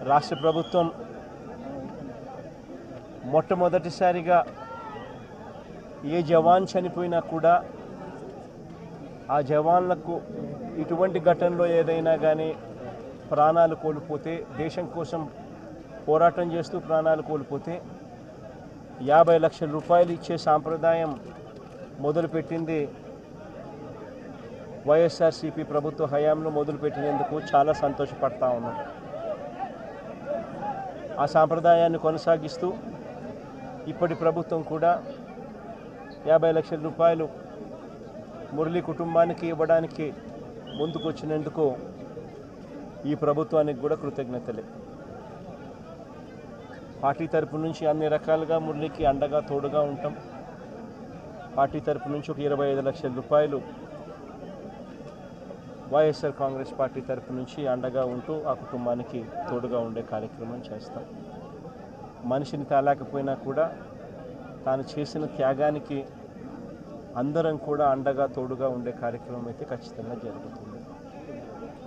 రాష్ట్ర ప్రభుత్వం మొట్టమొదటిసారిగా ఏ జవాన్ చనిపోయినా కూడా ఆ జవాన్లకు ఇటువంటి ఘటనలో ఏదైనా కానీ ప్రాణాలు కోల్పోతే, దేశం కోసం పోరాటం చేస్తూ ప్రాణాలు కోల్పోతే 50 లక్షల రూపాయలు ఇచ్చే సాంప్రదాయం మొదలుపెట్టింది వైఎస్ఆర్సీపీ ప్రభుత్వ హయాంలో మొదలుపెట్టినందుకు చాలా సంతోషపడతా ఉన్నాం. ఆ సాంప్రదాయాన్ని కొనసాగిస్తూ ఇప్పటి ప్రభుత్వం కూడా 50 లక్షల రూపాయలు మురళి కుటుంబానికి ఇవ్వడానికి ముందుకొచ్చినందుకు ఈ ప్రభుత్వానికి కూడా కృతజ్ఞతలే. పార్టీ తరపు నుంచి అన్ని రకాలుగా మురళికి అండగా తోడుగా ఉంటాం. పార్టీ తరపు నుంచి ఒక 25 లక్షల రూపాయలు వైఎస్ఆర్ కాంగ్రెస్ పార్టీ తరపు నుంచి అండగా ఉంటూ ఆ కుటుంబానికి తోడుగా ఉండే కార్యక్రమం చేస్తాం. మనిషిని తేలేకపోయినా కూడా తాను చేసిన త్యాగానికి అందరం కూడా అండగా తోడుగా ఉండే కార్యక్రమం అయితే ఖచ్చితంగా జరుగుతుంది.